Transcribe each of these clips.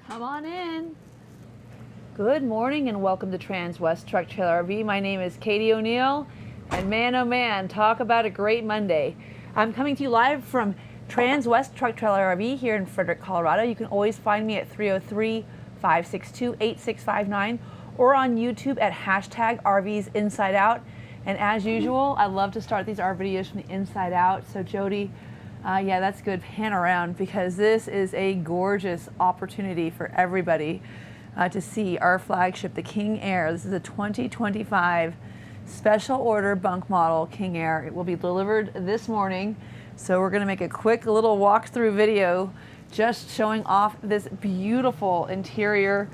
Come on in. Good morning and welcome to Transwest Truck Trailer RV. My name is Katie O'Neill, and man oh man, talk about a great Monday. I'm coming to you live from Transwest Truck Trailer RV here in Frederick, Colorado. You can always find me at 303-562-8659 or on YouTube at hashtag RVs Inside Out. And as usual, I love to start these RV videos from the inside out. So Jody, yeah, that's good. Pan around because this is a gorgeous opportunity for everybody to see our flagship, the King Aire. This is a 2025 special order bunk model King Aire. It will be delivered this morning. So we're going to make a quick little walkthrough video just showing off this beautiful interior.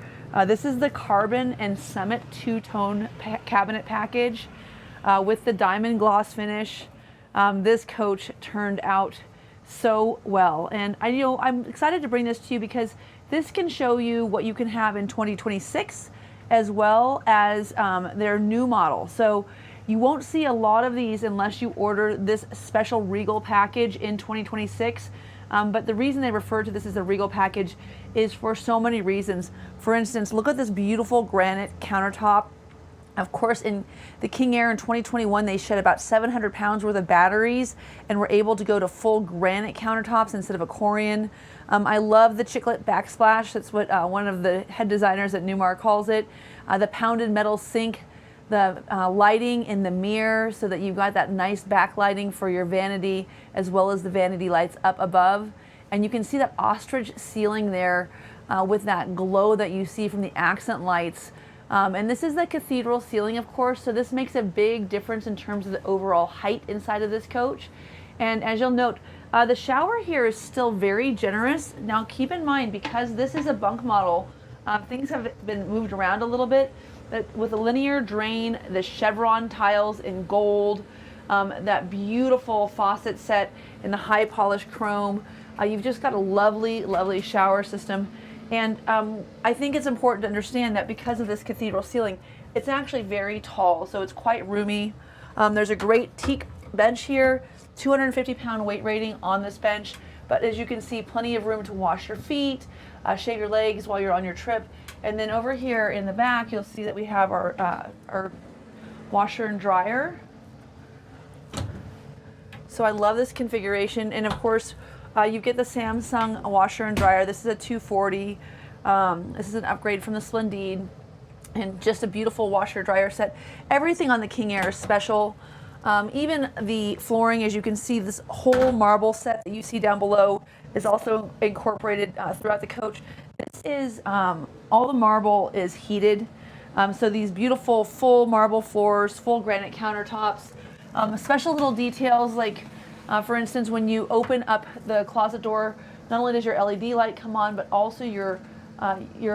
This is the Carbon and Summit two-tone cabinet package with the diamond gloss finish. This coach turned out so well, and I'm excited to bring this to you because this can show you what you can have in 2026 as well as their new model. So you won't see a lot of these unless you order this special Regal package in 2026. But the reason they refer to this as the Regal package is for so many reasons. For instance, look at this beautiful granite countertop. Of course, in the King Aire in 2021, they shed about 700 pounds worth of batteries and were able to go to full granite countertops instead of a Corian. I love the chiclet backsplash. That's what one of the head designers at Newmar calls it. The pounded metal sink, the lighting in the mirror so that you've got that nice backlighting for your vanity as well as the vanity lights up above. And you can see that ostrich ceiling there with that glow that you see from the accent lights. And this is the cathedral ceiling, of course, so this makes a big difference in terms of the overall height inside of this coach. And as you'll note, the shower here is still very generous. Now keep in mind, because this is a bunk model, things have been moved around a little bit. With a linear drain, the chevron tiles in gold, that beautiful faucet set in the high polished chrome, you've just got a lovely, lovely shower system. And I think it's important to understand that because of this cathedral ceiling, it's actually very tall, so it's quite roomy. There's a great teak bench here, 250-pound weight rating on this bench, but as you can see, plenty of room to wash your feet, shave your legs while you're on your trip. And then over here in the back, you'll see that we have our washer and dryer. So I love this configuration, and of course, you get the Samsung washer and dryer. This is a 240. This is an upgrade from the Splendide, and just a beautiful washer dryer set. Everything on the King Aire is special. Even the flooring, as you can see, this whole marble set that you see down below is also incorporated throughout the coach. This is, all the marble is heated. So these beautiful full marble floors, full granite countertops, special little details like for instance, when you open up the closet door, not only does your LED light come on, but also your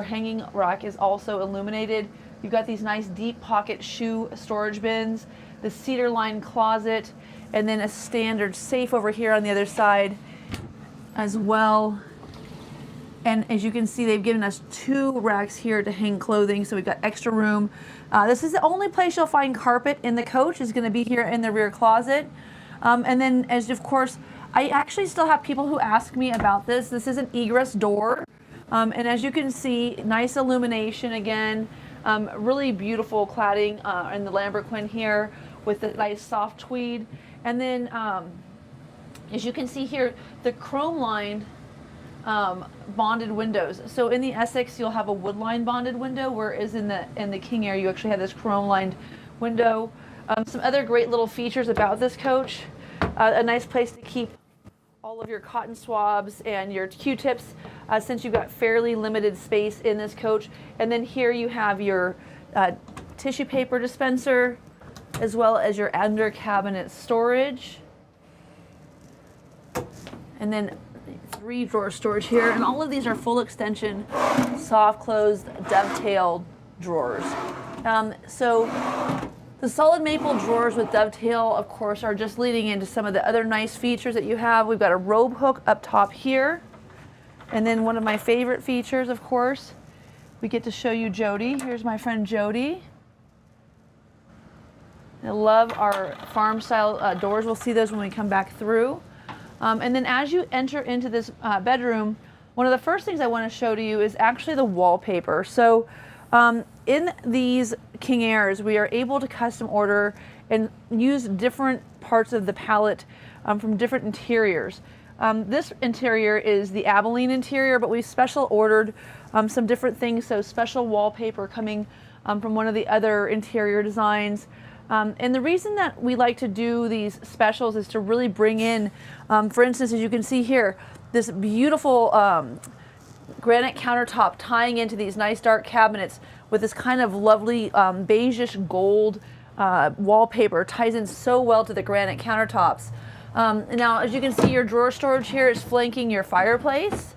hanging rack is also illuminated. You've got these nice deep pocket shoe storage bins, the cedar lined closet, and then a standard safe over here on the other side as well. And as you can see, they've given us 2 racks here to hang clothing, so we've got extra room. This is the only place you'll find carpet in the coach, is going to be here in the rear closet. And then, as of course, I actually still have people who ask me about this. This is an egress door. And as you can see, nice illumination again, really beautiful cladding in the Lambrequin here with the nice soft tweed. And then, as you can see here, the chrome lined bonded windows. So in the Essex, you'll have a wood line bonded window, whereas in the King Aire, you actually have this chrome lined window. Some other great little features about this coach, a nice place to keep all of your cotton swabs and your Q-tips since you've got fairly limited space in this coach. And then here you have your tissue paper dispenser as well as your under cabinet storage. And then 3 drawer storage here. And all of these are full extension, soft closed, dovetailed drawers. So the solid maple drawers with dovetail, of course, are just leading into some of the other nice features that you have. We've got a robe hook up top here. And then one of my favorite features, of course, we get to show you Jody. Here's my friend Jody. I love our farm style doors. We'll see those when we come back through. And then as you enter into this bedroom, one of the first things I want to show to you is actually the wallpaper. So in these King Aires, we are able to custom order and use different parts of the palette from different interiors. This interior is the Abilene interior, but we special ordered some different things, so special wallpaper coming from one of the other interior designs. And the reason that we like to do these specials is to really bring in, for instance, as you can see here, this beautiful granite countertop tying into these nice dark cabinets with this kind of lovely beigeish gold wallpaper. Ties in so well to the granite countertops. Now, as you can see, your drawer storage here is flanking your fireplace.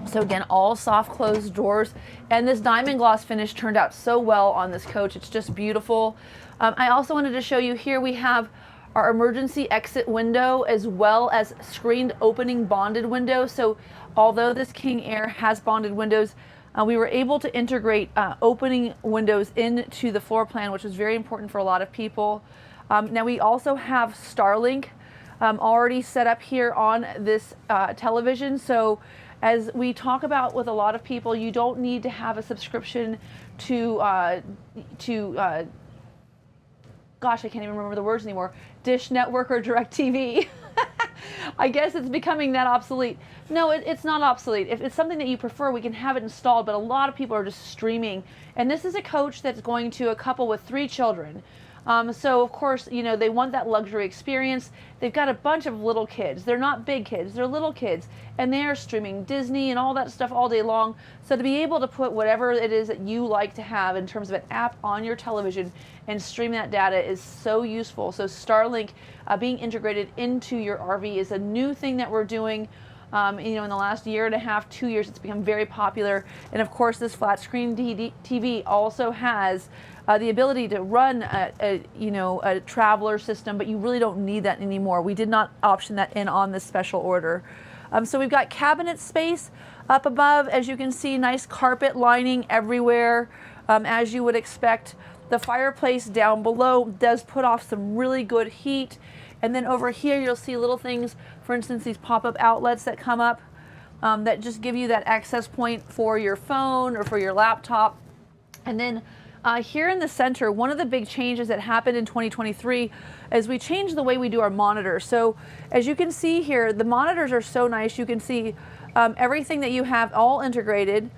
So again, all soft closed drawers, and this diamond gloss finish turned out so well on this coach. It's just beautiful. I also wanted to show you here we have our emergency exit window as well as screened opening bonded window. So although this King Aire has bonded windows, we were able to integrate opening windows into the floor plan, which was very important for a lot of people. Now we also have Starlink already set up here on this television. So as we talk about with a lot of people, you don't need to have a subscription to gosh, I can't even remember the words anymore, Dish Network or DirecTV. I guess it's becoming that obsolete. No, it's not obsolete. If it's something that you prefer, we can have it installed, but a lot of people are just streaming. And this is a coach that's going to a couple with 3 children. So of course, you know, they want that luxury experience. They've got a bunch of little kids. They're not big kids, they're little kids. And they're streaming Disney and all that stuff all day long. So to be able to put whatever it is that you like to have in terms of an app on your television and stream that data is so useful. So Starlink being integrated into your RV is a new thing that we're doing. You know, in the last year and a half, 2 years, it's become very popular. And of course, this flat screen TV also has the ability to run a traveler system, but you really don't need that anymore. We did not option that in on this special order. So we've got cabinet space up above. As you can see, nice carpet lining everywhere, as you would expect. The fireplace down below does put off some really good heat. And then over here, you'll see little things, for instance, these pop-up outlets that come up that just give you that access point for your phone or for your laptop. And then here in the center, one of the big changes that happened in 2023 is we changed the way we do our monitors. So as you can see here, the monitors are so nice. You can see everything that you have all integrated.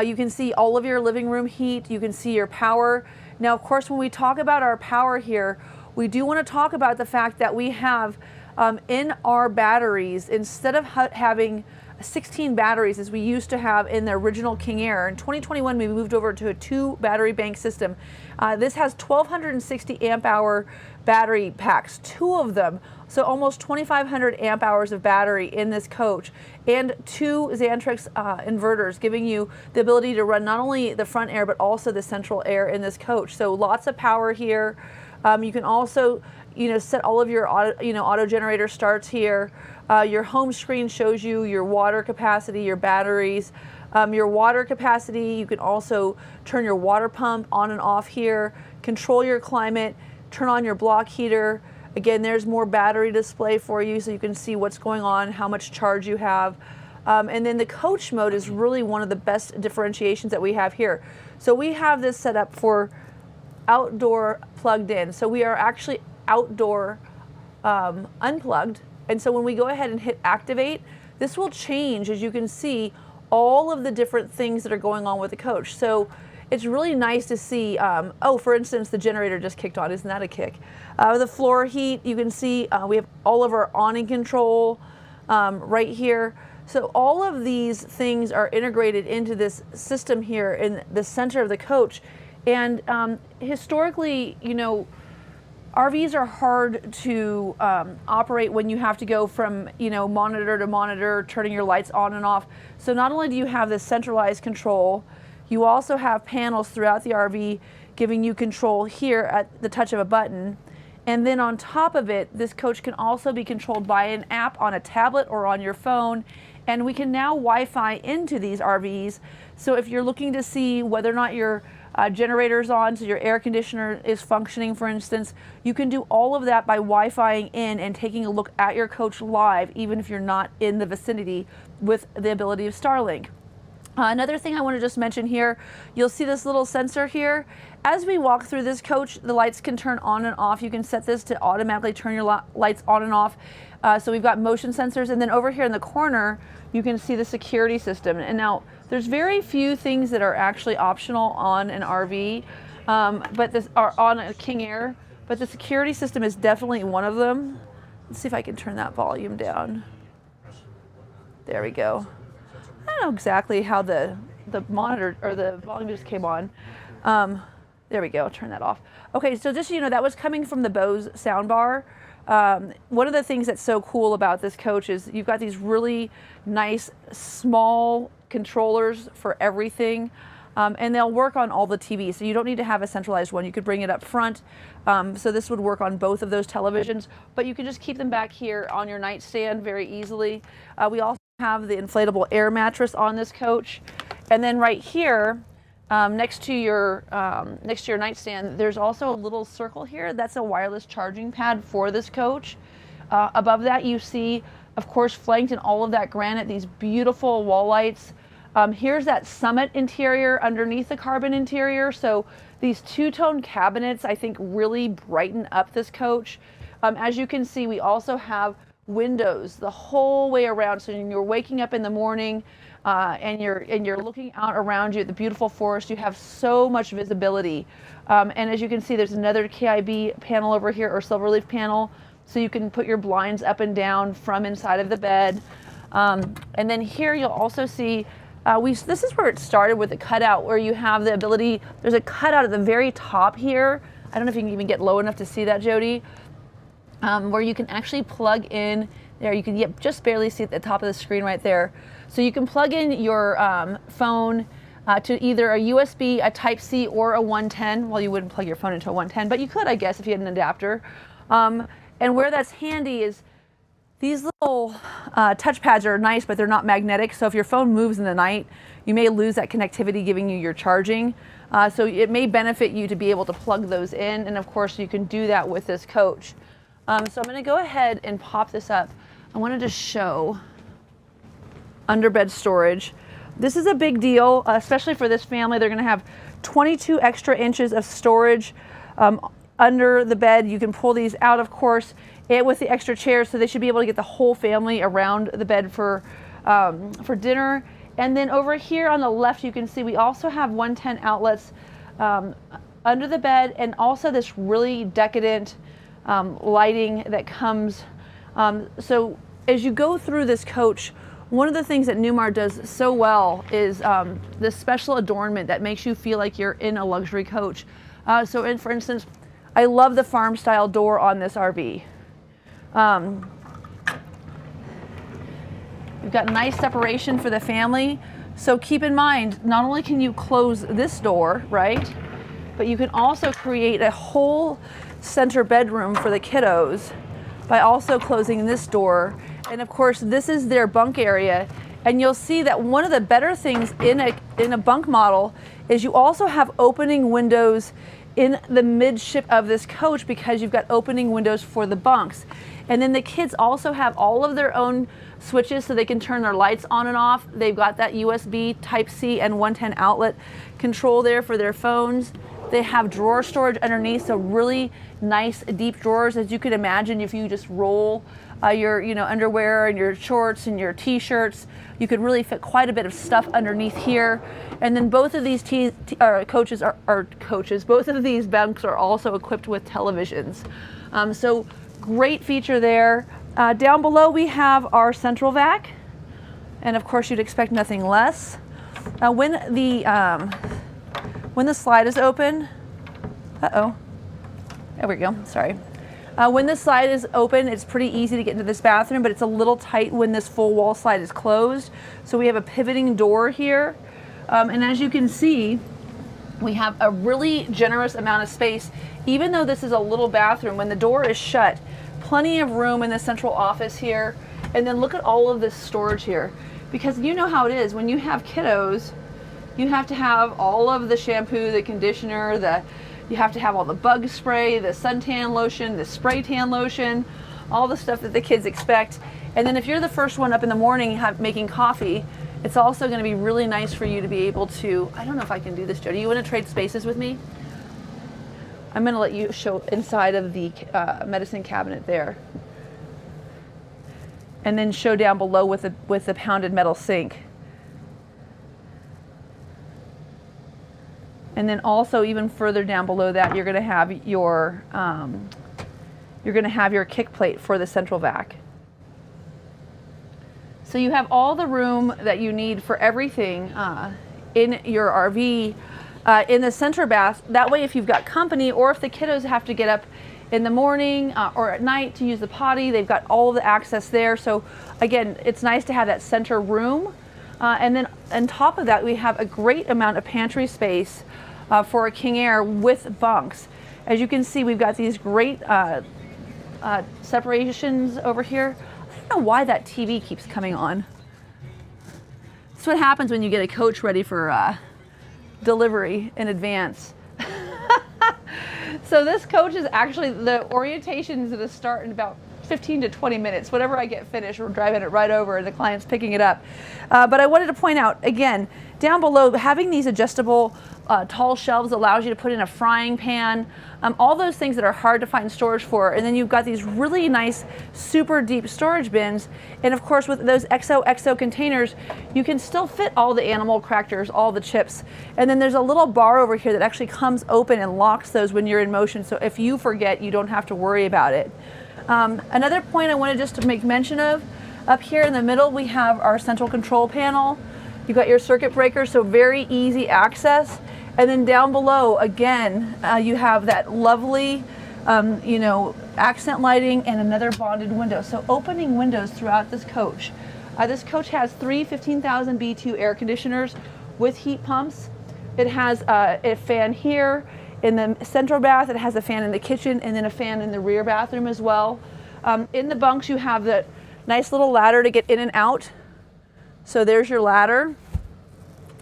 You can see all of your living room heat. You can see your power. Now, of course, when we talk about our power here, we do want to talk about the fact that we have in our batteries, instead of having 16 batteries as we used to have in the original King Aire. In 2021, we moved over to a 2 battery bank system. This has 1260 amp hour battery packs, 2 of them. So almost 2,500 amp hours of battery in this coach, and 2 Xantrix inverters, giving you the ability to run not only the front air, but also the central air in this coach. So lots of power here. You can also, set all of your auto generator starts here. Your home screen shows you your water capacity, your batteries, your water capacity. You can also turn your water pump on and off here, control your climate, turn on your block heater. Again, there's more battery display for you so you can see what's going on, how much charge you have. And then the coach mode is really one of the best differentiations that we have here. So we have this set up for outdoor plugged in. So we are actually outdoor unplugged. And so when we go ahead and hit activate, this will change, as you can see, all of the different things that are going on with the coach. So it's really nice to see, for instance, the generator just kicked on. Isn't that a kick? The floor heat, you can see we have all of our awning control right here. So all of these things are integrated into this system here in the center of the coach. And historically, RVs are hard to operate when you have to go from, monitor to monitor, turning your lights on and off. So not only do you have this centralized control, you also have panels throughout the RV giving you control here at the touch of a button. And then on top of it, this coach can also be controlled by an app on a tablet or on your phone. And we can now Wi-Fi into these RVs. So if you're looking to see whether or not your generators on, so your air conditioner is functioning, for instance. You can do all of that by Wi-Fiing in and taking a look at your coach live, even if you're not in the vicinity, with the ability of Starlink. Another thing I want to just mention here, you'll see this little sensor here. As we walk through this coach, the lights can turn on and off. You can set this to automatically turn your lights on and off. So we've got motion sensors, and then over here in the corner, you can see the security system. And now, there's very few things that are actually optional on an RV, but this are on a King Aire, but the security system is definitely one of them. Let's see if I can turn that volume down. There we go. I don't know exactly how the monitor or the volume just came on. There we go, I'll turn that off. Okay, so just so you know, that was coming from the Bose soundbar. One of the things that's so cool about this coach is you've got these really nice small controllers for everything, and they'll work on all the TVs, so you don't need to have a centralized one. You could bring it up front, so this would work on both of those televisions, but you can just keep them back here on your nightstand very easily. We also have the inflatable air mattress on this coach, and then right here next to your nightstand, there's also a little circle here. That's a wireless charging pad for this coach. Above that, you see, of course, flanked in all of that granite, these beautiful wall lights. Here's that Summit interior underneath the carbon interior. So these two-tone cabinets, I think, really brighten up this coach. As you can see, we also have windows the whole way around. So when you're waking up in the morning and you're looking out around you at the beautiful forest, you have so much visibility. And as you can see, there's another KIB panel over here, or silverleaf panel, so you can put your blinds up and down from inside of the bed. And then here you'll also see, this is where it started with the cutout, where you have the ability, there's a cutout at the very top here. I don't know if you can even get low enough to see that, Jody, where you can actually plug in, there you can just barely see at the top of the screen right there. So you can plug in your phone to either a USB, a Type-C, or a 110. Well, you wouldn't plug your phone into a 110, but you could, I guess, if you had an adapter. And where that's handy is these little touch pads are nice, but they're not magnetic. So if your phone moves in the night, you may lose that connectivity giving you your charging. So it may benefit you to be able to plug those in. And of course, you can do that with this coach. So I'm going to go ahead and pop this up. I wanted to show underbed storage. This is a big deal, especially for this family. They're going to have 22 extra inches of storage under the bed. You can pull these out, of course, and with the extra chairs, so they should be able to get the whole family around the bed for dinner. And then over here on the left, you can see we also have 110 outlets under the bed, and also this really decadent lighting that comes. So as you go through this coach, one of the things that Newmar does so well is this special adornment that makes you feel like you're in a luxury coach. For instance, I love the farm style door on this RV. You've got nice separation for the family. So keep in mind, not only can you close this door, right, but you can also create a whole center bedroom for the kiddos by also closing this door. And of course, this is their bunk area. And you'll see that one of the better things in a bunk model is you also have opening windows in the midship of this coach, because you've got opening windows for the bunks. And then the kids also have all of their own switches so they can turn their lights on and off. They've got that USB Type-C and 110 outlet control there for their phones. They have drawer storage underneath, so really nice deep drawers, as you could imagine. If you just roll your underwear and your shorts and your t-shirts, you could really fit quite a bit of stuff underneath here. And then both of these coaches are coaches. Both of these bunks are also equipped with televisions. So great feature there. Down below we have our central vac, and of course you'd expect nothing less. When the slide is open, there we go, sorry. When the slide is open, it's pretty easy to get into this bathroom, but it's a little tight when this full wall slide is closed. So we have a pivoting door here. And as you can see, we have a really generous amount of space. Even though this is a little bathroom, when the door is shut, plenty of room in the central office here. And then look at all of this storage here. Because you know how it is, when you have kiddos, You have to have all of the shampoo, the conditioner, you have to have all the bug spray, the suntan lotion, the spray tan lotion, all the stuff that the kids expect. And then if you're the first one up in the morning making coffee, it's also going to be really nice for you to be able to, I don't know if I can do this, Jody. You want to trade spaces with me? I'm going to let you show inside of the medicine cabinet there. And then show down below with the pounded metal sink. And then also even further down below that, you're going to have your kick plate for the central vac. So you have all the room that you need for everything in your RV. In the center bath, that way if you've got company or if the kiddos have to get up in the morning or at night to use the potty, they've got all the access there. So again, it's nice to have that center room. And then on top of that, we have a great amount of pantry space for a King Aire with bunks. As you can see, we've got these great separations over here. I don't know why that TV keeps coming on. That's what happens when you get a coach ready for delivery in advance. So this coach is actually, the orientation is going to start in about 15 to 20 minutes. Whenever I get finished, we're driving it right over and the client's picking it up. But I wanted to point out, again, down below, having these adjustable tall shelves allows you to put in a frying pan, all those things that are hard to find storage for. And then you've got these really nice, super deep storage bins. And of course, with those XOXO containers, you can still fit all the animal crackers, all the chips. And then there's a little bar over here that actually comes open and locks those when you're in motion. So if you forget, you don't have to worry about it. Another point I wanted just to make mention of, up here in the middle, we have our central control panel. You've got your circuit breaker, so very easy access. And then down below, again, you have that lovely, accent lighting and another bonded window. So opening windows throughout this coach. This coach has 3 15,000 B2 air conditioners with heat pumps. It has a fan here in the central bath. It has a fan in the kitchen and then a fan in the rear bathroom as well. In the bunks, you have the nice little ladder to get in and out. So there's your ladder.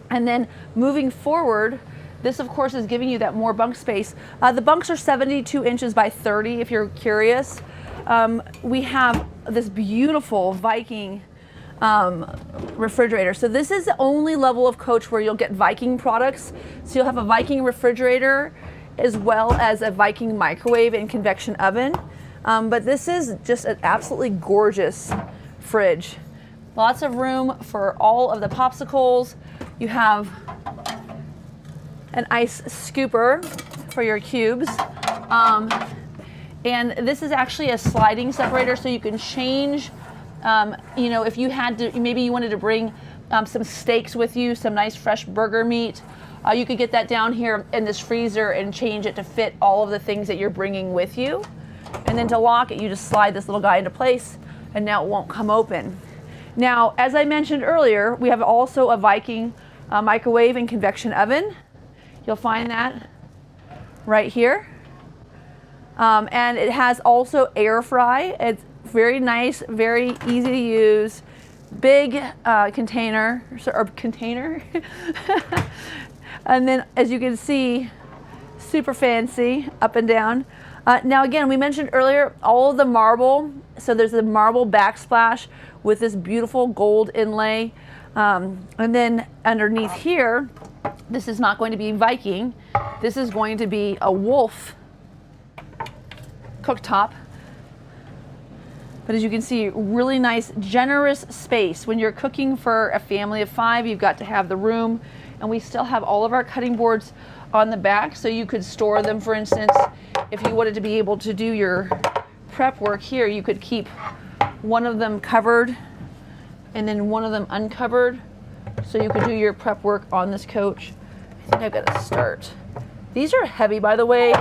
And then moving forward, this of course is giving you that more bunk space. The bunks are 72 inches by 30 if you're curious. We have this beautiful Viking refrigerator. So this is the only level of coach where you'll get Viking products. So you'll have a Viking refrigerator as well as a Viking microwave and convection oven. But this is just an absolutely gorgeous fridge. Lots of room for all of the popsicles. You have an ice scooper for your cubes. And this is actually a sliding separator, so you can change, if you had to, maybe you wanted to bring some steaks with you, some nice fresh burger meat, you could get that down here in this freezer and change it to fit all of the things that you're bringing with you. And then to lock it, you just slide this little guy into place and now it won't come open. Now, as I mentioned earlier, we have also a Viking microwave and convection oven. You'll find that right here. And it has also air fry. It's very nice, very easy to use, big container. And then as you can see, super fancy up and down. Now again, we mentioned earlier all of the marble. So there's the marble backsplash with this beautiful gold inlay. And then underneath here, this is not going to be Viking. This is going to be a Wolf cooktop. But as you can see, really nice, generous space. When you're cooking for a family of 5, you've got to have the room. And we still have all of our cutting boards on the back, so you could store them, for instance, if you wanted to be able to do your prep work here, you could keep one of them covered and then one of them uncovered, so you could do your prep work on this coach. I think I've got to start. These are heavy, by the way.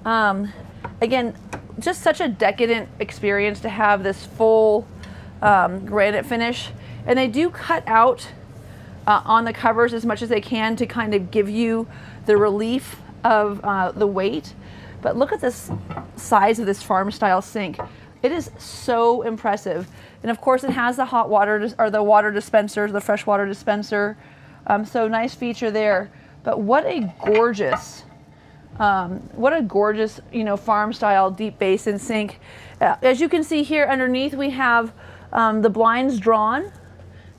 Again, just such a decadent experience to have this full granite finish. And they do cut out on the covers as much as they can to kind of give you the relief of the weight. But look at this size of this farm style sink. It is so impressive. And of course it has the hot water or the water dispenser, the fresh water dispenser. So nice feature there. But what a gorgeous, you know, farm style deep basin sink. As you can see here underneath, we have the blinds drawn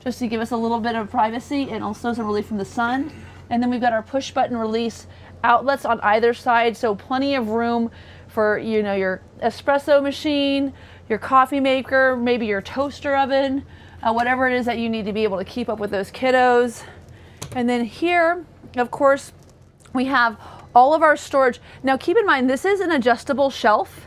just to give us a little bit of privacy and also some relief from the sun. And then we've got our push button release outlets on either side, so plenty of room for, you know, your espresso machine, your coffee maker, maybe your toaster oven, whatever it is that you need to be able to keep up with those kiddos. And then here, of course, we have all of our storage. Now keep in mind, this is an adjustable shelf.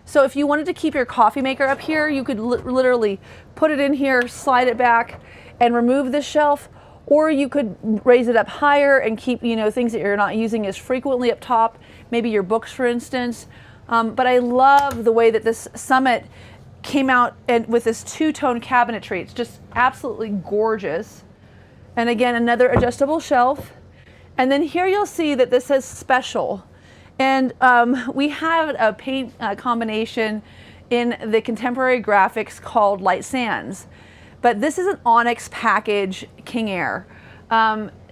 So if you wanted to keep your coffee maker up here, you could literally put it in here, slide it back, and remove the shelf. Or you could raise it up higher and keep, you know, things that you're not using as frequently up top, maybe your books, for instance. But I love the way that this Summit came out and with this two-tone cabinetry. It's just absolutely gorgeous. And again, another adjustable shelf. And then here you'll see that this says special. And we have a paint combination in the contemporary graphics called Light Sands. But this is an Onyx package King Aire.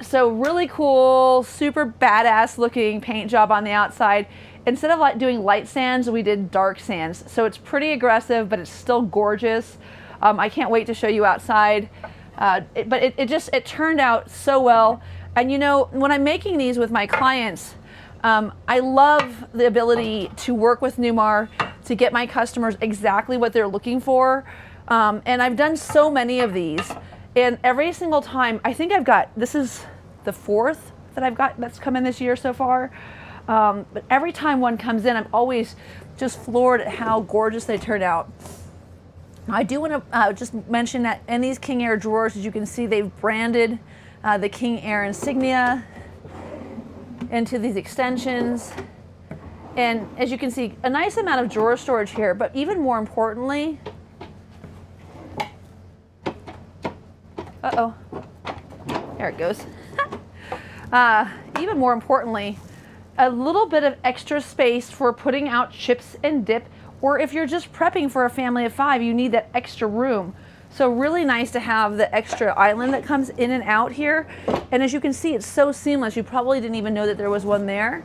So really cool, super badass looking paint job on the outside. Instead of like doing light sands, we did dark sands. So it's pretty aggressive, but it's still gorgeous. I can't wait to show you outside. But it turned out so well. And you know, when I'm making these with my clients, I love the ability to work with Newmar to get my customers exactly what they're looking for. And I've done so many of these, and every single time, I think I've got, this is the 4th that I've got that's come in this year so far. But every time one comes in, I'm always just floored at how gorgeous they turn out. I do want to just mention that in these King Aire drawers, as you can see, they've branded the King Aire insignia into these extensions. And as you can see, a nice amount of drawer storage here, but even more importantly, uh-oh, there it goes. Even more importantly, a little bit of extra space for putting out chips and dip, or if you're just prepping for a family of 5, you need that extra room. So really nice to have the extra island that comes in and out here. And as you can see, it's so seamless. You probably didn't even know that there was one there.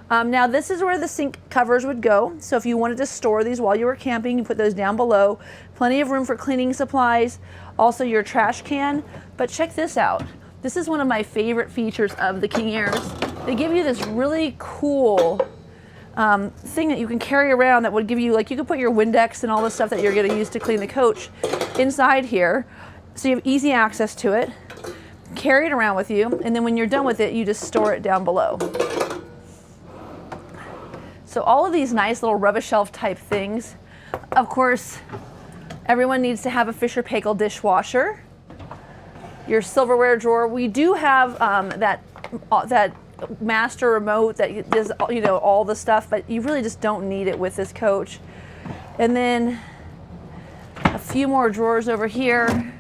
Now this is where the sink covers would go. So if you wanted to store these while you were camping, you put those down below. Plenty of room for cleaning supplies, also your trash can. But check this out. This is one of my favorite features of the King Aires. They give you this really cool thing that you can carry around that would give you, like, you could put your Windex and all the stuff that you're going to use to clean the coach inside here. So you have easy access to it. Carry it around with you, and then when you're done with it, you just store it down below. So all of these nice little rubbish shelf type things. Of course, everyone needs to have a Fisher Paykel dishwasher. Your silverware drawer. We do have that master remote that does, you know, all the stuff, but you really just don't need it with this coach. And then a few more drawers over here.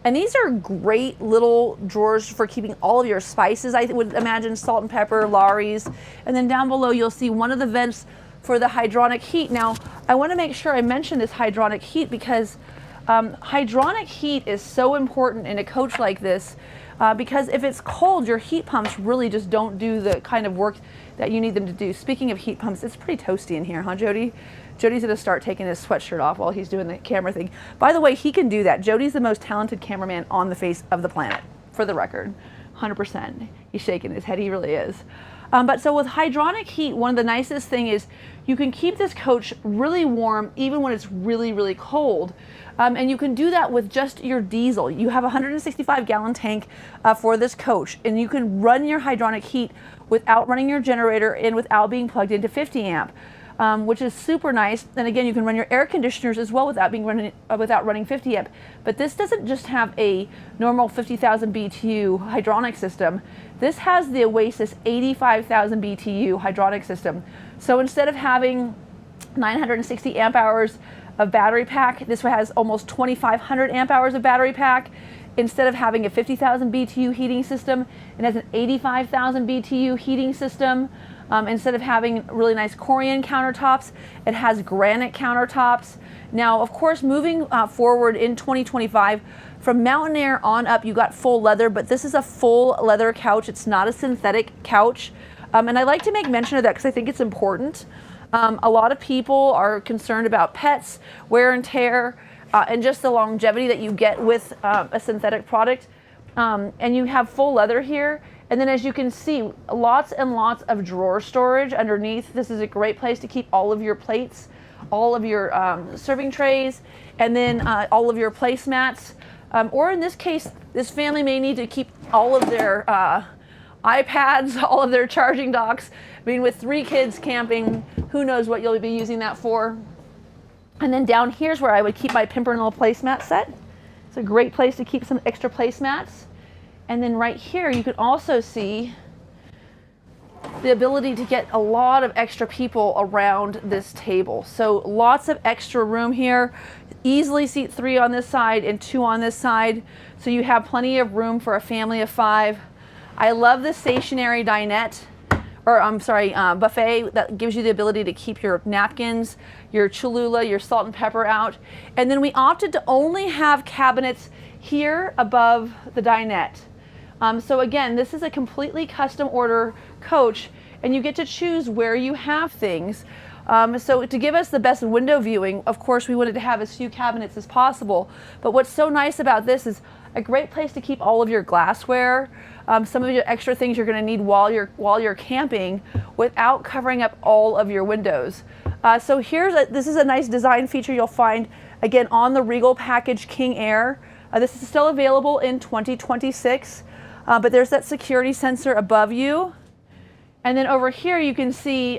And these are great little drawers for keeping all of your spices. I would imagine salt and pepper, Lawry's. And then down below, you'll see one of the vents for the hydronic heat. Now, I want to make sure I mention this hydronic heat because hydronic heat is so important in a coach like this because if it's cold, your heat pumps really just don't do the kind of work that you need them to do. Speaking of heat pumps, it's pretty toasty in here, huh, Jody? Jody's gonna start taking his sweatshirt off while he's doing the camera thing. By the way, he can do that. Jody's the most talented cameraman on the face of the planet, for the record, 100%. He's shaking his head, he really is. But so with hydronic heat, one of the nicest thing is you can keep this coach really warm even when it's really, really cold. And you can do that with just your diesel. You have a 165-gallon tank for this coach, and you can run your hydronic heat without running your generator and without being plugged into 50 amp. Which is super nice. And again, you can run your air conditioners as well without running 50 amp. But this doesn't just have a normal 50,000 BTU hydronic system. This has the Oasis 85,000 BTU hydronic system. So instead of having 960 amp hours of battery pack, this has almost 2,500 amp hours of battery pack. Instead of having a 50,000 BTU heating system, it has an 85,000 BTU heating system. Instead of having really nice Corian countertops, it has granite countertops. Now, of course, moving forward in 2025, from Mountain Aire on up, you got full leather, but this is a full leather couch. It's not a synthetic couch. And I like to make mention of that because I think it's important. A lot of people are concerned about pets, wear and tear, and just the longevity that you get with a synthetic product. And you have full leather here. And then as you can see, lots and lots of drawer storage underneath. This is a great place to keep all of your plates, all of your serving trays, and then all of your placemats. Or in this case, this family may need to keep all of their iPads, all of their charging docks. I mean, with 3 kids camping, who knows what you'll be using that for. And then down here's where I would keep my Pimpernel placemat set. It's a great place to keep some extra placemats. And then right here, you can also see the ability to get a lot of extra people around this table. So lots of extra room here. Easily seat 3 on this side and 2 on this side. So you have plenty of room for a family of 5. I love the stationary dinette, or I'm sorry, buffet that gives you the ability to keep your napkins, your Cholula, your salt and pepper out. And then we opted to only have cabinets here above the dinette. So again, this is a completely custom order coach, and you get to choose where you have things. So to give us the best window viewing, of course, we wanted to have as few cabinets as possible. But what's so nice about this is a great place to keep all of your glassware, some of your extra things you're going to need while you're camping, without covering up all of your windows. So this is a nice design feature you'll find again on the Regal package King Aire. This is still available in 2026, but there's that security sensor above you. And then over here you can see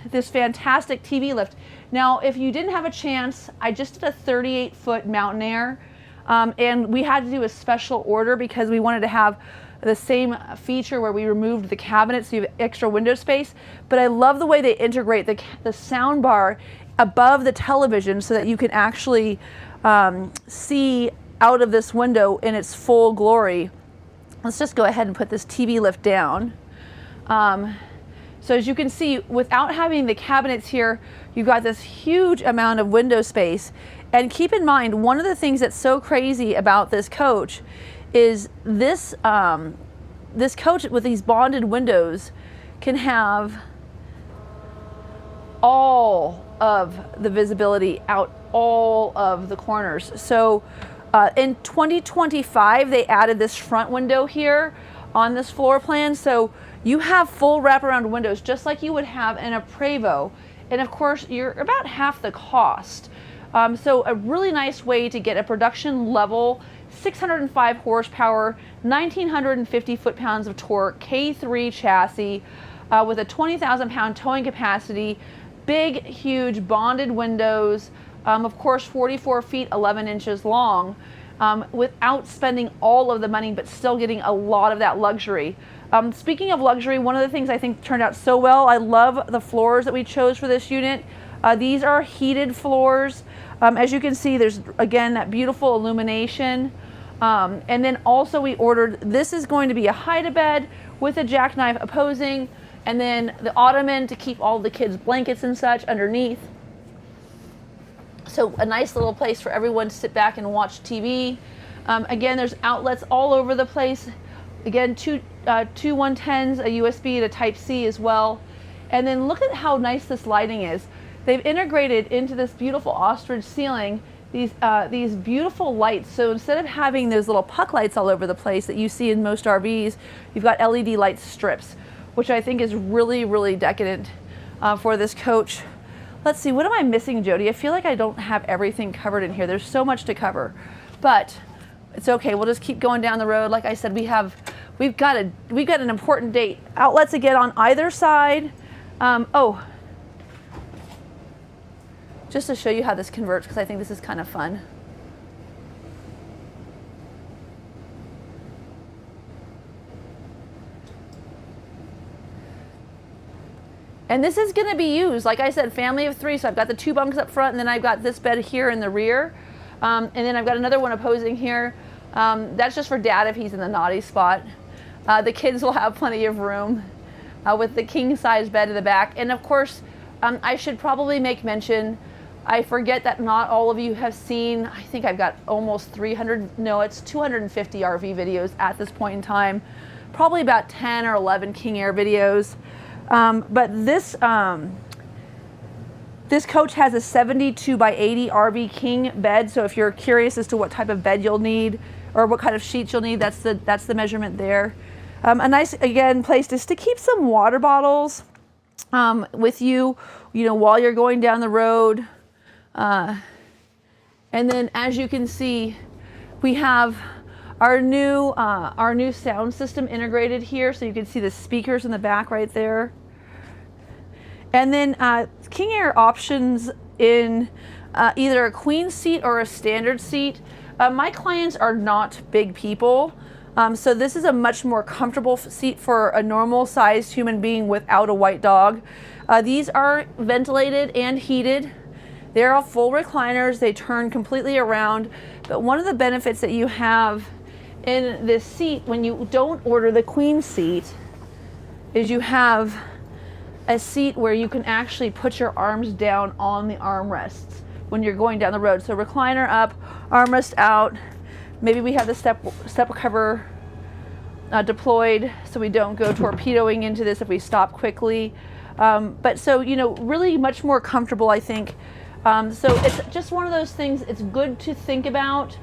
this fantastic TV lift. Now, if you didn't have a chance, I just did a 38-foot Mountain Aire, and we had to do a special order because we wanted to have the same feature where we removed the cabinet so you have extra window space. But I love the way they integrate the sound bar above the television so that you can actually see out of this window in its full glory. Let's just go ahead and put this TV lift down. So as you can see, without having the cabinets here, you've got this huge amount of window space. And keep in mind, one of the things that's so crazy about this coach is this coach with these bonded windows can have all of the visibility out all of the corners. So in 2025, they added this front window here on this floor plan. So you have full wraparound windows just like you would have in a Prevost. And of course, you're about half the cost. So a really nice way to get a production level 605 horsepower, 1,950 foot-pounds of torque, K3 chassis with a 20,000 pound towing capacity, big, huge bonded windows, of course 44 feet, 11 inches long, without spending all of the money, but still getting a lot of that luxury. Speaking of luxury, one of the things I think turned out so well, I love the floors that we chose for this unit. These are heated floors. As you can see, there's again that beautiful illumination. And then also we ordered, this is going to be a hide-a-bed with a jackknife opposing, and then the ottoman to keep all the kids' blankets and such underneath. So a nice little place for everyone to sit back and watch TV. Again, there's outlets all over the place. Again, two 110s, a USB and a Type-C as well. And then look at how nice this lighting is. They've integrated into this beautiful ostrich ceiling these beautiful lights. So instead of having those little puck lights all over the place that you see in most RVs, you've got LED light strips, which I think is really, really decadent for this coach. Let's see, what am I missing, Jody? I feel like I don't have everything covered in here. There's so much to cover, but it's okay. We'll just keep going down the road. Like I said, we've got an important date. Outlets again on either side. Just to show you how this converts, because I think this is kind of fun. And this is going to be used, like I said, family of 3. So I've got the 2 bunks up front, and then I've got this bed here in the rear. And then I've got another one opposing here. That's just for Dad if he's in the naughty spot. The kids will have plenty of room. with the king size bed in the back. And of course, I should probably make mention, I forget that not all of you have seen, I think I've got almost 300, no, it's 250 RV videos at this point in time, probably about 10 or 11 King Aire videos. But this coach has a 72 by 80 RV king bed. So if you're curious as to what type of bed you'll need or what kind of sheets you'll need, that's the measurement there. A nice, again, place just to keep some water bottles with you, while you're going down the road. And then as you can see, we have our new sound system integrated here. So you can see the speakers in the back right there. And then King Aire options in either a queen seat or a standard seat. My clients are not big people. So this is a much more comfortable seat for a normal sized human being without a white dog. These are ventilated and heated. They're all full recliners. They turn completely around. But one of the benefits that you have in this seat when you don't order the queen seat is you have a seat where you can actually put your arms down on the armrests when you're going down the road. So recliner up, armrest out. Maybe we have the step cover deployed so we don't go torpedoing into this if we stop quickly. But so, really much more comfortable, I think. So it's just one of those things, it's good to think about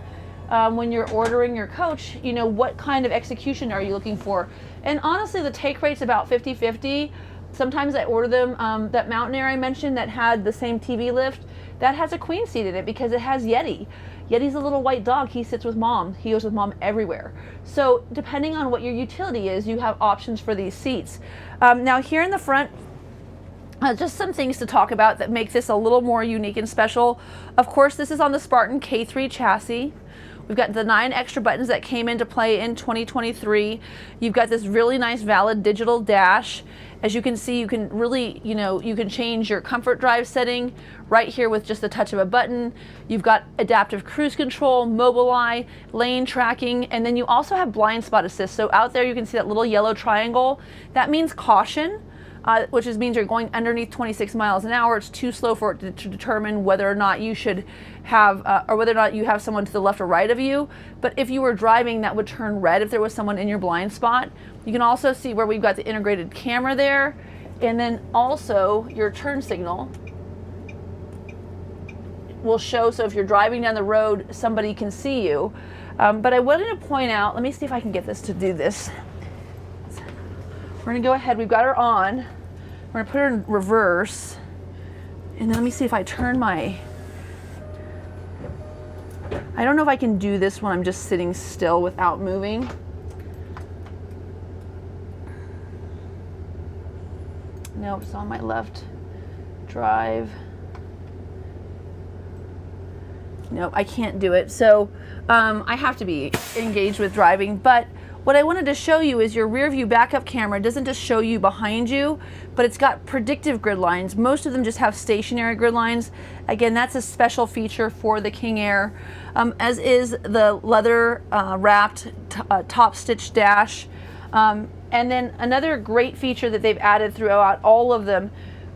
when you're ordering your coach, what kind of execution are you looking for? And honestly, the take rate's about 50-50. Sometimes I order them, that Mountain Aire I mentioned that had the same TV lift, that has a queen seat in it because it has Yeti. Yeti's a little white dog. He sits with mom. He goes with mom everywhere. So depending on what your utility is, you have options for these seats. Now here in the front, just some things to talk about that make this a little more unique and special. Of course, this is on the Spartan K3 chassis. We've got the 9 extra buttons that came into play in 2023. You've got this really nice valid digital dash. As you can see, you can really, you can change your comfort drive setting right here with just the touch of a button. You've got adaptive cruise control, Mobileye, lane tracking, and then you also have blind spot assist. So out there you can see that little yellow triangle. That means caution. Which means you're going underneath 26 miles an hour. It's too slow for it to determine whether or not you should have, or whether or not you have someone to the left or right of you. But if you were driving, that would turn red if there was someone in your blind spot. You can also see where we've got the integrated camera there, and then also your turn signal will show. So if you're driving down the road, somebody can see you. But I wanted to point out, let me see if I can get this to do this. We're gonna go ahead, we've got her on. We're gonna put her in reverse. And then let me see if I turn I don't know if I can do this when I'm just sitting still without moving. Nope, it's on my left drive. Nope, I can't do it. So I have to be engaged with driving, but what I wanted to show you is your rear view backup camera doesn't just show you behind you, but it's got predictive grid lines. Most of them just have stationary grid lines. Again, that's a special feature for the King Aire, as is the leather wrapped top stitch dash. And then another great feature that they've added throughout all of them,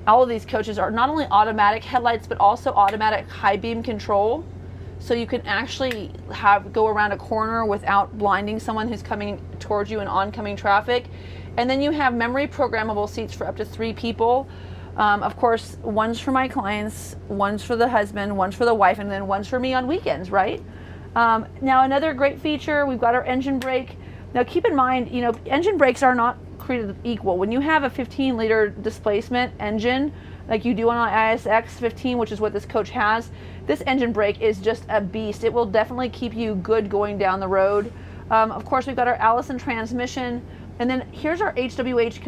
all of these coaches, are not only automatic headlights, but also automatic high beam control. So you can actually go around a corner without blinding someone who's coming towards you in oncoming traffic. And then you have memory programmable seats for up to 3 people. Of course, one's for my clients, one's for the husband, one's for the wife, and then one's for me on weekends, right? Now another great feature, we've got our engine brake. Now keep in mind, engine brakes are not created equal. When you have a 15-liter displacement engine, like you do on an IS X15, which is what this coach has, this engine brake is just a beast. It will definitely keep you good going down the road. Of course, we've got our Allison transmission, and then here's our HWH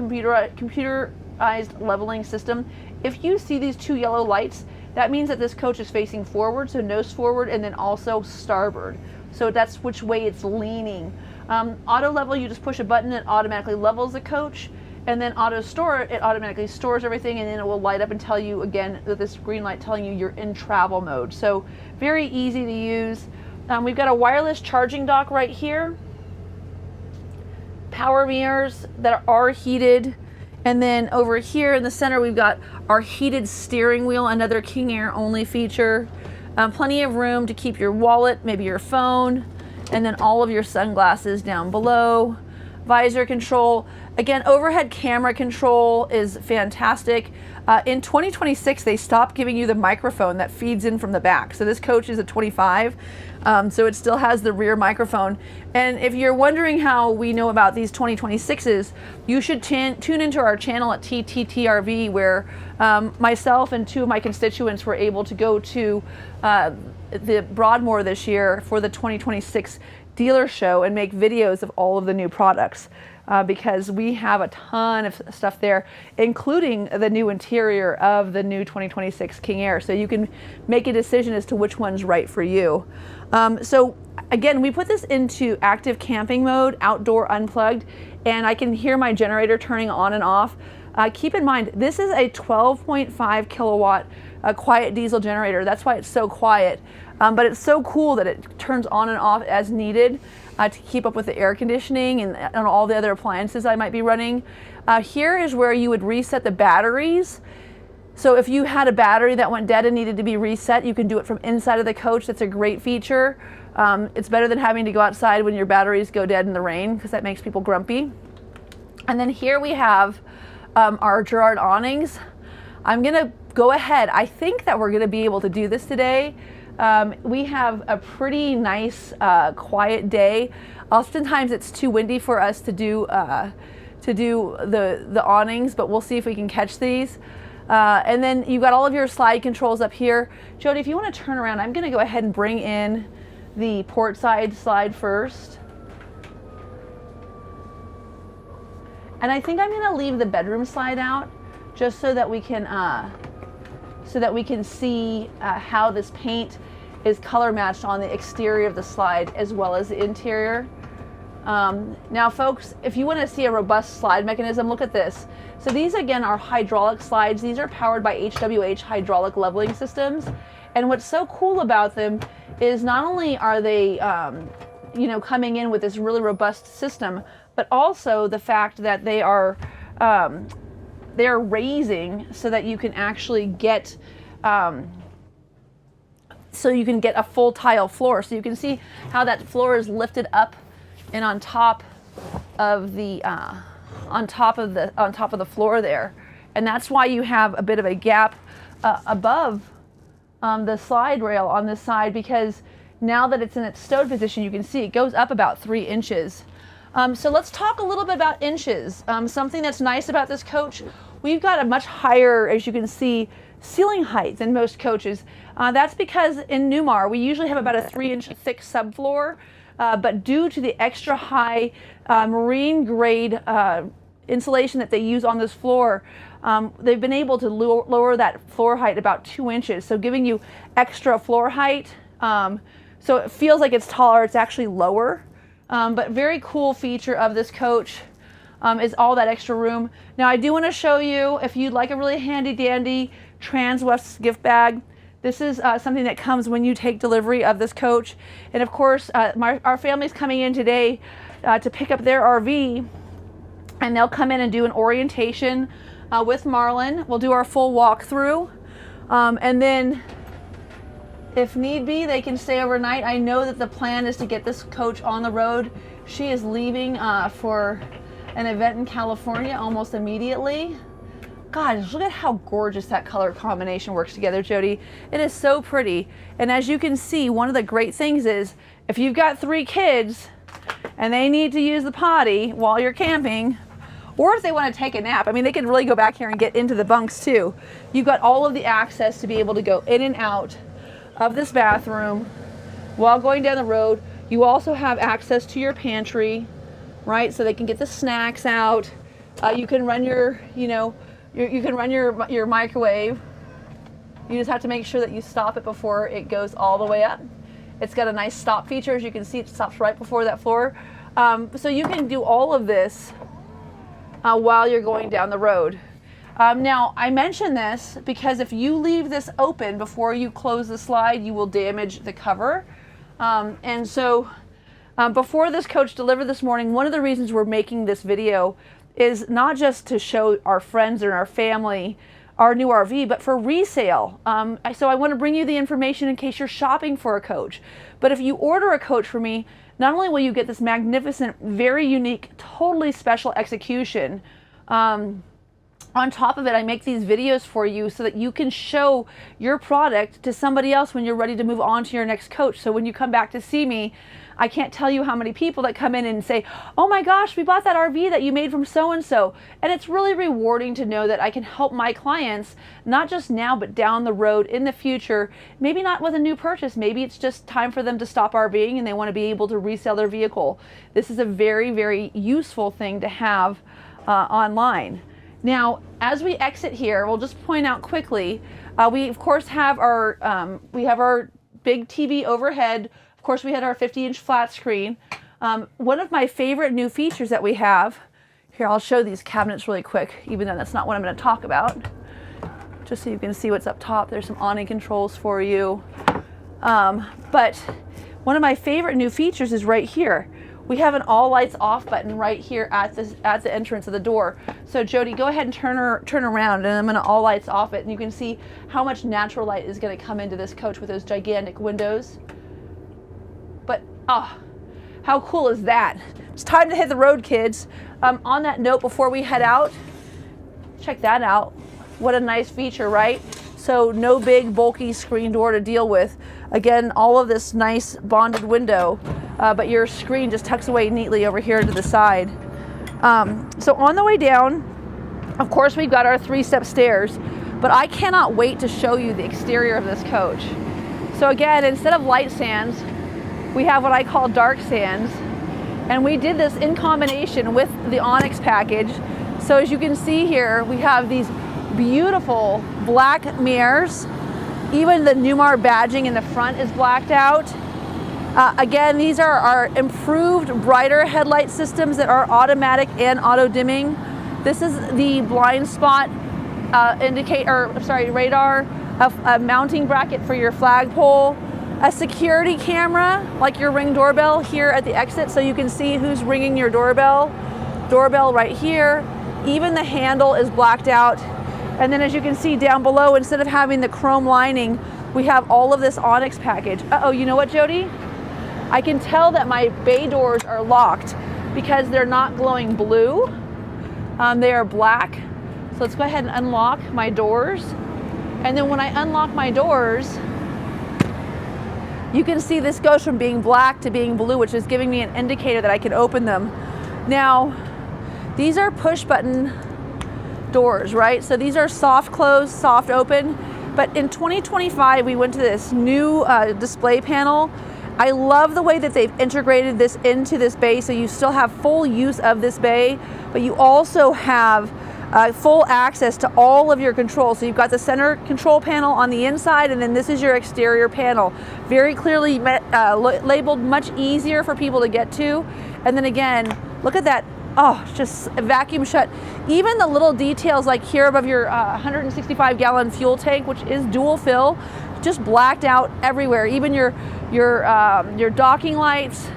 computerized leveling system. If you see these 2 yellow lights, that means that this coach is facing forward, so nose forward, and then also starboard. So that's which way it's leaning. Auto level, you just push a button, it automatically levels the coach. And then auto store, it automatically stores everything, and then it will light up and tell you again that this green light telling you you're in travel mode. So very easy to use. We've got a wireless charging dock right here. Power mirrors that are heated And then over here in the center, we've got our heated steering wheel, another King Aire only feature. Plenty of room to keep your wallet, maybe your phone, and then all of your sunglasses down below. Visor control. Again, overhead camera control is fantastic. In 2026, they stopped giving you the microphone that feeds in from the back. So this coach is a 25, so it still has the rear microphone. And if you're wondering how we know about these 2026s, you should tune into our channel at TTTRV, where myself and two of my constituents were able to go to the Broadmoor this year for the 2026 dealer show and make videos of all of the new products. Because we have a ton of stuff there, including the new interior of the new 2026 King Aire. So you can make a decision as to which one's right for you. So again, we put this into active camping mode, outdoor unplugged, and I can hear my generator turning on and off. Keep in mind, this is a 12.5 kilowatt quiet diesel generator. That's why it's so quiet. But it's so cool that it turns on and off as needed to keep up with the air conditioning and all the other appliances I might be running. Here is where you would reset the batteries. So if you had a battery that went dead and needed to be reset, you can do it from inside of the coach. That's a great feature. It's better than having to go outside when your batteries go dead in the rain, because that makes people grumpy. And then here we have our Girard awnings. I'm gonna go ahead. I think that we're gonna be able to do this today. We have a pretty nice quiet day. Oftentimes it's too windy for us to do the awnings, but we'll see if we can catch these. And then you've got all of your slide controls up here. Jody, if you want to turn around, I'm going to go ahead and bring in the port side slide first. And I think I'm going to leave the bedroom slide out just so that we can see how this paint is color matched on the exterior of the slide as well as the interior. Now folks, if you want to see a robust slide mechanism, look at this. So these again are hydraulic slides. These are powered by HWH hydraulic leveling systems. And what's so cool about them is not only are they coming in with this really robust system, but also the fact that they're raising so that you can actually get a full tile floor. So you can see how that floor is lifted up and on top of the floor there, and that's why you have a bit of a gap above the slide rail on this side, because now that it's in its stowed position, you can see it goes up about 3 inches. So let's talk a little bit about inches. Something that's nice about this coach, we've got a much higher, as you can see, ceiling height than most coaches. That's because in Newmar, we usually have about a 3-inch thick subfloor, but due to the extra high marine grade insulation that they use on this floor, they've been able to lower that floor height about 2 inches, so giving you extra floor height. So it feels like it's taller, it's actually lower. But very cool feature of this coach is all that extra room. Now I do want to show you, if you'd like a really handy dandy Transwest gift bag, this is something that comes when you take delivery of this coach. And of course, our family's coming in today to pick up their RV, and they'll come in and do an orientation with Marlon. We'll do our full walkthrough, and then if need be, they can stay overnight. I know that the plan is to get this coach on the road. She is leaving for an event in California almost immediately. God, look at how gorgeous that color combination works together, Jody. It is so pretty. And as you can see, one of the great things is if you've got 3 kids and they need to use the potty while you're camping, or if they want to take a nap, I mean, they can really go back here and get into the bunks too. You've got all of the access to be able to go in and out of this bathroom while going down the road. You also have access to your pantry, right? So they can get the snacks out. You can run your, you can run your microwave. You just have to make sure that you stop it before it goes all the way up. It's got a nice stop feature. As you can see, it stops right before that floor. So you can do all of this while you're going down the road. Now, I mention this because if you leave this open before you close the slide, you will damage the cover. And so before this coach delivered this morning, one of the reasons we're making this video is not just to show our friends and our family our new RV, but for resale. So I want to bring you the information in case you're shopping for a coach. But if you order a coach for me, not only will you get this magnificent, very unique, totally special execution, on top of it, I make these videos for you so that you can show your product to somebody else when you're ready to move on to your next coach. So when you come back to see me, I can't tell you how many people that come in and say, oh my gosh, we bought that RV that you made from so-and-so. And it's really rewarding to know that I can help my clients, not just now, but down the road in the future. Maybe not with a new purchase. Maybe it's just time for them to stop RVing and they want to be able to resell their vehicle. This is a very, very useful thing to have online. Now, as we exit here, we'll just point out quickly, we of course have our big TV overhead. Of course, we had our 50-inch flat screen. One of my favorite new features that we have, here I'll show these cabinets really quick, even though that's not what I'm going to talk about, just so you can see what's up top. There's some awning controls for you. But one of my favorite new features is right here. We have an all lights off button right here at the entrance of the door. So Jody, go ahead and turn around, and I'm going to all lights off it, and you can see how much natural light is going to come into this coach with those gigantic windows. But how cool is that? It's time to hit the road, kids. On that note, before we head out, check that out. What a nice feature, right? So no big bulky screen door to deal with. Again, all of this nice bonded window. But your screen just tucks away neatly over here to the side. So on the way down, of course, we've got our 3-step stairs, but I cannot wait to show you the exterior of this coach. So again, instead of light sands, we have what I call dark sands, and we did this in combination with the Onyx package. So as you can see here, we have these beautiful black mirrors. Even the Newmar badging in the front is blacked out. Again, these are our improved brighter headlight systems that are automatic and auto dimming. This is the blind spot radar, a mounting bracket for your flagpole, a security camera like your Ring doorbell here at the exit, so you can see who's ringing your doorbell. Doorbell right here. Even the handle is blacked out. And then as you can see down below, instead of having the chrome lining, we have all of this Onyx package. Uh-oh, you know what, Jody? I can tell that my bay doors are locked because they're not glowing blue. They are black. So let's go ahead and unlock my doors. And then when I unlock my doors, you can see this goes from being black to being blue, which is giving me an indicator that I can open them. Now, these are push button doors, right? So these are soft close, soft open. But in 2025, we went to this new display panel. I love the way that they've integrated this into this bay, so you still have full use of this bay, but you also have full access to all of your controls. So you've got the center control panel on the inside, and then this is your exterior panel. Very clearly labeled, much easier for people to get to. And then again, look at that. Oh, just a vacuum shut. Even the little details like here above your 165-gallon fuel tank, which is dual fill, just blacked out everywhere. Even your docking lights.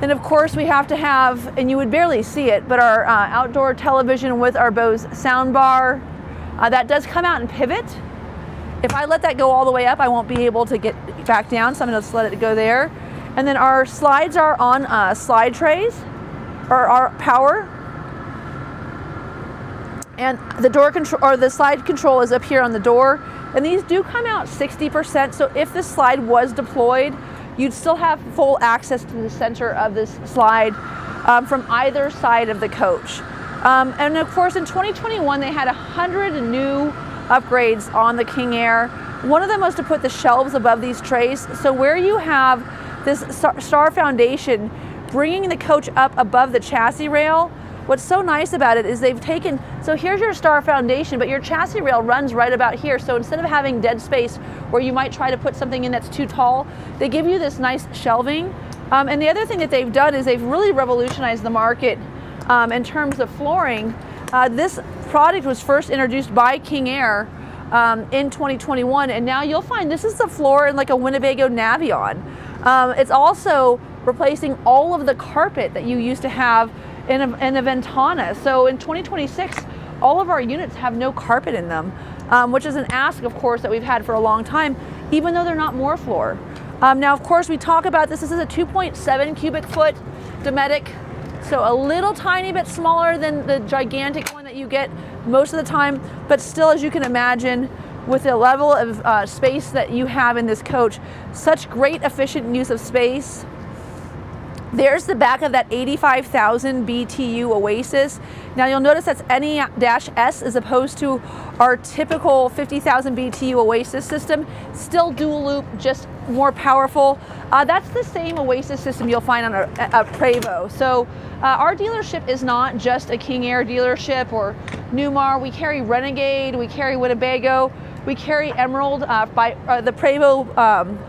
And of course we have to have, and you would barely see it, but our outdoor television with our Bose sound bar. That does come out and pivot. If I let that go all the way up, I won't be able to get back down, so I'm gonna just let it go there. And then our slides are on slide trays, or our power. And the door control, or the slide control, is up here on the door. And these do come out 60%, so if this slide was deployed, you'd still have full access to the center of this slide from either side of the coach. And of course, in 2021, they had 100 new upgrades on the King Aire. One of them was to put the shelves above these trays. So where you have this star foundation bringing the coach up above the chassis rail, what's so nice about it is they've taken, so here's your star foundation, but your chassis rail runs right about here. So instead of having dead space where you might try to put something in that's too tall, they give you this nice shelving. And the other thing that they've done is they've really revolutionized the market in terms of flooring. This product was first introduced by King Aire in 2021, and now you'll find this is the floor in like a Winnebago Navion. It's also replacing all of the carpet that you used to have and a Ventana. So in 2026, all of our units have no carpet in them, which is an ask, of course, that we've had for a long time, even though they're not more floor. Now, of course, we talk about this. This is a 2.7 cubic foot Dometic, so a little tiny bit smaller than the gigantic one that you get most of the time, but still, as you can imagine, with the level of space that you have in this coach, such great efficient use of space. There's the back of that 85,000 BTU Oasis. Now you'll notice that's NE-S as opposed to our typical 50,000 BTU Oasis system. Still dual loop, just more powerful. That's the same Oasis system you'll find on a Prevost. So our dealership is not just a King Aire dealership or Newmar. We carry Renegade, we carry Winnebago, we carry Emerald by the Prevost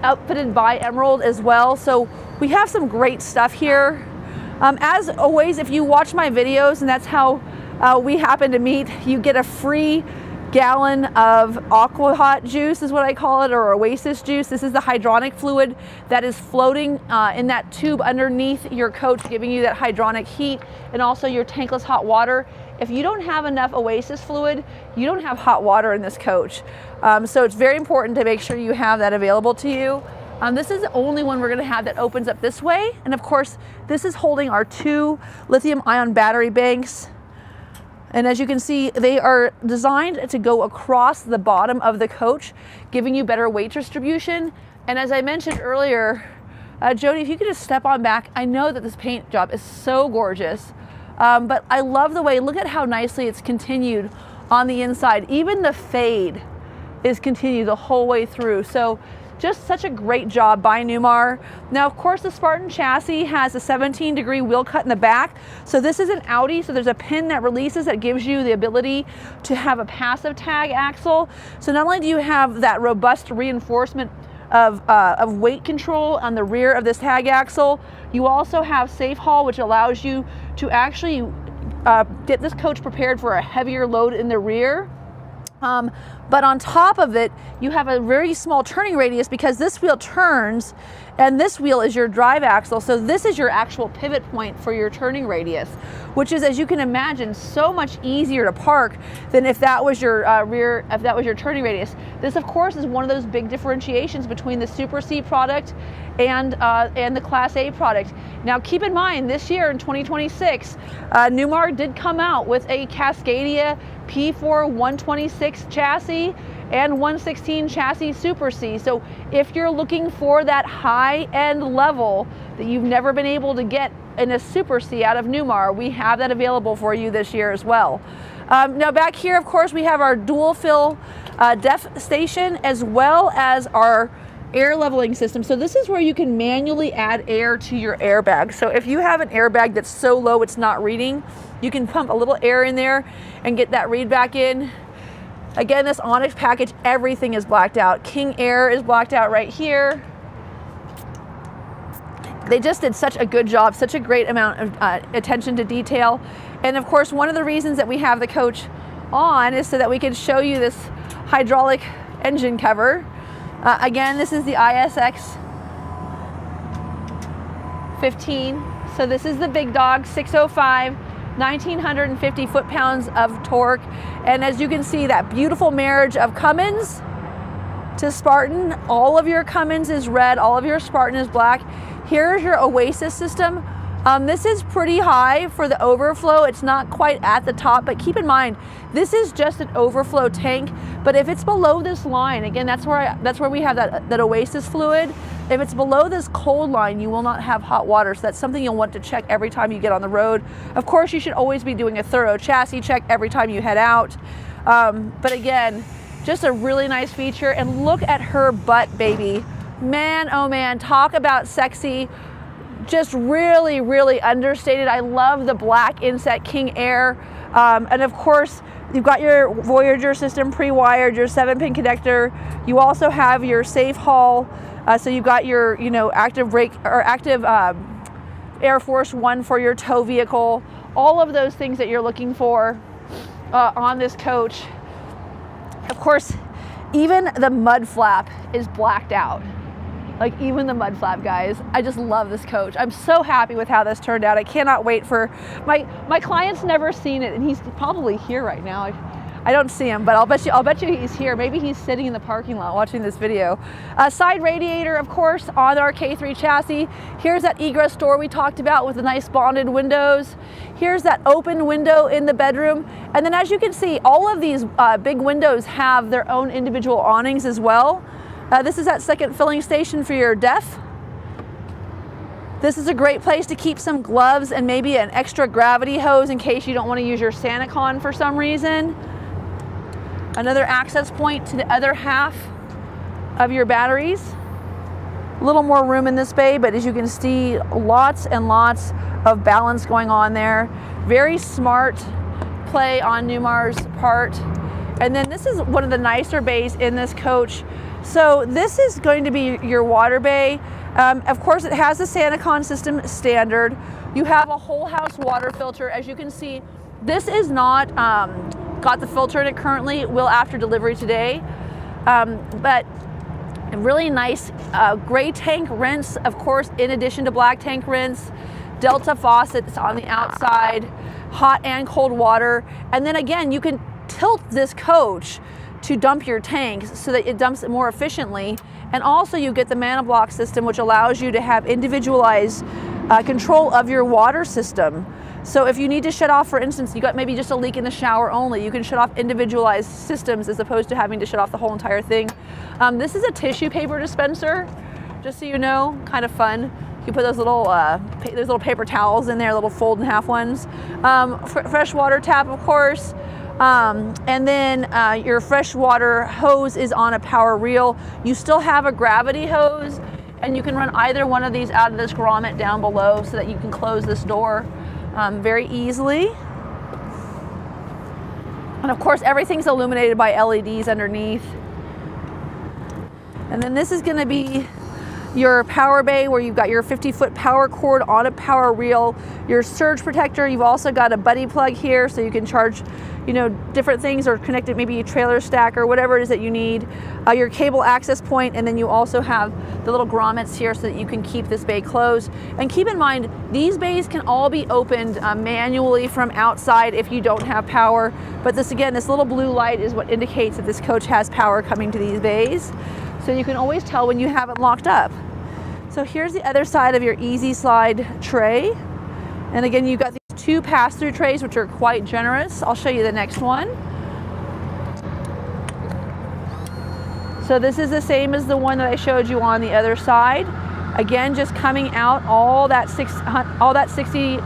outfitted by Emerald as well. So we have some great stuff here. As always, if you watch my videos, and that's how we happen to meet, you get a free gallon of Aqua Hot juice is what I call it, or Oasis juice. This is the hydronic fluid that is floating in that tube underneath your coach, giving you that hydronic heat, and also your tankless hot water. If you don't have enough Oasis fluid, you don't have hot water in this coach. So it's very important to make sure you have that available to you. This is the only one we're gonna have that opens up this way. And of course, this is holding our 2 lithium ion battery banks. And as you can see, they are designed to go across the bottom of the coach, giving you better weight distribution. And as I mentioned earlier, Jody, if you could just step on back, I know that this paint job is so gorgeous, but I love the way, look at how nicely it's continued on the inside. Even the fade is continued the whole way through. So just such a great job by Newmar. Now, of course, the Spartan chassis has a 17-degree wheel cut in the back. So this is an Audi, so there's a pin that releases that gives you the ability to have a passive tag axle. So not only do you have that robust reinforcement of weight control on the rear of this tag axle, you also have safe haul, which allows you to actually get this coach prepared for a heavier load in the rear. But on top of it, you have a very small turning radius because this wheel turns and this wheel is your drive axle. So this is your actual pivot point for your turning radius, which is, as you can imagine, so much easier to park than if that was your your turning radius. This, of course, is one of those big differentiations between the Super C product and the Class A product. Now, keep in mind, this year in 2026, Newmar did come out with a Cascadia P4 126 chassis and 116 chassis Super C. So if you're looking for that high-end level that you've never been able to get in a Super C out of Newmar, we have that available for you this year as well. Now back here, of course, we have our dual fill def station as well as our air leveling system. So this is where you can manually add air to your airbag. So if you have an airbag that's so low it's not reading, you can pump a little air in there and get that read back in. Again, this Onyx package, everything is blacked out. King Aire is blacked out right here. They just did such a good job, such a great amount of attention to detail. And of course, one of the reasons that we have the coach on is so that we can show you this hydraulic engine cover. Again, this is the ISX 15. So this is the big dog, 605, 1,950 foot-pounds of torque. And as you can see, that beautiful marriage of Cummins to Spartan. All of your Cummins is red, all of your Spartan is black. Here's your Oasis system. This is pretty high for the overflow. It's not quite at the top, but keep in mind, this is just an overflow tank. But if it's below this line, again, that's where we have that Oasis fluid. If it's below this cold line, you will not have hot water. So that's something you'll want to check every time you get on the road. Of course, you should always be doing a thorough chassis check every time you head out. But again, just a really nice feature. And look at her butt, baby. Man, oh man, talk about sexy. Just really, really understated. I love the black inset King Aire. And of course, you've got your Voyager system pre-wired, your 7-pin connector. You also have your safe haul. So you've got your, active brake or active Air Force One for your tow vehicle. All of those things that you're looking for on this coach. Of course, even the mud flap is blacked out. like even the mud flap, guys. I just love this coach. I'm so happy with how this turned out. I cannot wait for my client's never seen it, and he's probably here right now. I don't see him, but I'll bet you he's here. Maybe he's sitting in the parking lot watching this video. Side radiator, of course, on our K3 chassis. Here's that egress door we talked about with the nice bonded windows. Here's that open window in the bedroom. And then as you can see, all of these big windows have their own individual awnings as well. This is that second filling station for your DEF. This is a great place to keep some gloves and maybe an extra gravity hose in case you don't want to use your SantaCon for some reason. Another access point to the other half of your batteries. A little more room in this bay, but as you can see, lots and lots of balance going on there. Very smart play on Newmar's part. And then this is one of the nicer bays in this coach. So this is going to be your water bay. Of course, it has the SantaCon system standard. You have a whole house water filter. As you can see, this is not got the filter in it currently. It will after delivery today. But a really nice gray tank rinse, of course, in addition to black tank rinse. Delta faucets on the outside, hot and cold water. And then again, you can tilt this coach to dump your tanks so that it dumps it more efficiently. And also you get the mana block system, which allows you to have individualized control of your water system. So if you need to shut off, for instance, you got maybe just a leak in the shower only, you can shut off individualized systems as opposed to having to shut off the whole entire thing. This is a tissue paper dispenser, just so you know, kind of fun. You put those little paper towels in there, little fold in half ones. Fresh water tap, of course. And then your fresh water hose is on a power reel. You still have a gravity hose, and you can run either one of these out of this grommet down below so that you can close this door very easily. And of course, everything's illuminated by LEDs underneath. And then this is going to be your power bay where you've got your 50-foot power cord on a power reel, your surge protector. You've also got a buddy plug here so you can charge, you know, different things or connect it, maybe a trailer stack or whatever it is that you need. Your cable access point, and then you also have the little grommets here so that you can keep this bay closed. And keep in mind, these bays can all be opened manually from outside if you don't have power. But this, again, this little blue light is what indicates that this coach has power coming to these bays. So you can always tell when you have it locked up. So here's the other side of your easy slide tray. And again, you've got these two pass-through trays, which are quite generous. I'll show you the next one. So this is the same as the one that I showed you on the other side. Again, just coming out all that 60%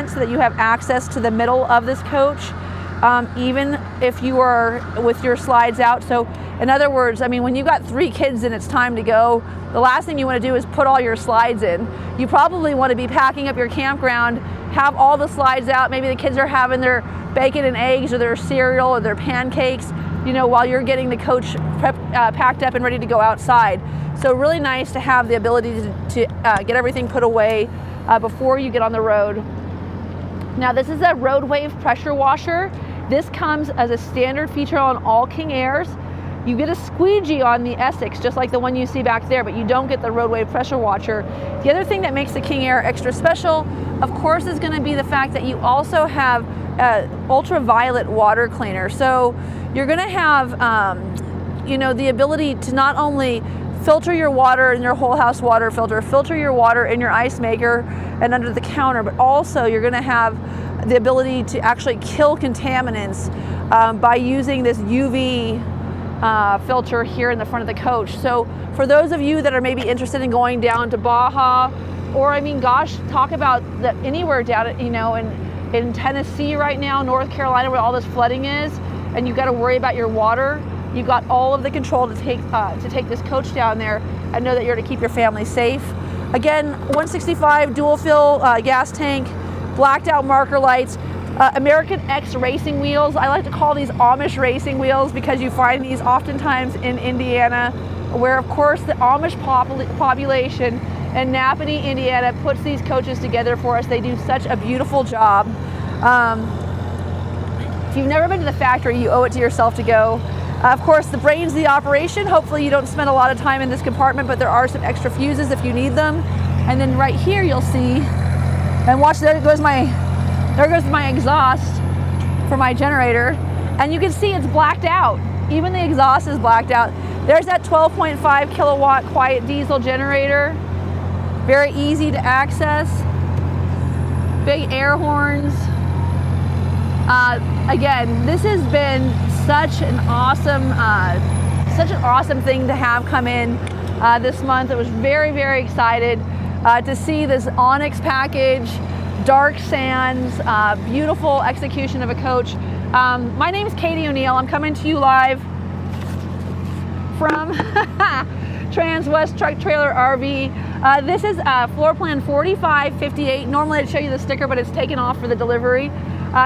so that you have access to the middle of this coach, even if you are with your slides out. So in other words, I mean, when you've got 3 kids and it's time to go, the last thing you want to do is put all your slides in. You probably want to be packing up your campground, have all the slides out. Maybe the kids are having their bacon and eggs or their cereal or their pancakes, you know, while you're getting the coach packed up and ready to go outside. So really nice to have the ability to get everything put away before you get on the road. Now this is a road wave pressure washer. This comes as a standard feature on all King Aires. You get a squeegee on the Essex, just like the one you see back there, but you don't get the road wave pressure washer. The other thing that makes the King Aire extra special, of course, is going to be the fact that you also have ultraviolet water cleaner. So you're going to have, you know, the ability to not only filter your water in your whole house water filter, filter your water in your ice maker and under the counter, but also you're going to have the ability to actually kill contaminants by using this UV filter here in the front of the coach. So for those of you that are maybe interested in going down to Baja, or I mean, gosh, talk about anywhere down at, you know, in Tennessee right now, North Carolina, where all this flooding is, and you've got to worry about your water, you've got all of the control to take this coach down there and know that you're to keep your family safe. Again, 165 dual fill gas tank, blacked out marker lights, American X racing wheels. I like to call these Amish racing wheels because you find these oftentimes in Indiana, where of course the Amish population in Napanee, Indiana puts these coaches together for us. They do such a beautiful job. If you've never been to the factory, you owe it to yourself to go. Of course, the brains of the operation. Hopefully you don't spend a lot of time in this compartment, but there are some extra fuses if you need them. And then right here you'll see, and watch, there goes my exhaust for my generator. And you can see it's blacked out. Even the exhaust is blacked out. There's that 12.5 kilowatt quiet diesel generator. Very easy to access. Big air horns. Again, this has been such an awesome thing to have come in this month. I was very, very excited to see this Onyx package, dark sands, beautiful execution of a coach. My name is Katie O'Neill. I'm coming to you live from Transwest Truck Trailer RV. This is floor plan 4558. Normally I'd show you the sticker, but it's taken off for the delivery.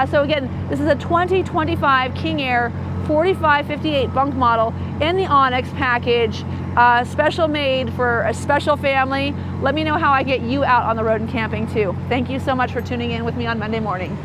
So again, this is a 2025 King Aire 4558 bunk model in the Onyx package, special made for a special family. Let me know how I get you out on the road and camping too. Thank you so much for tuning in with me on Monday morning.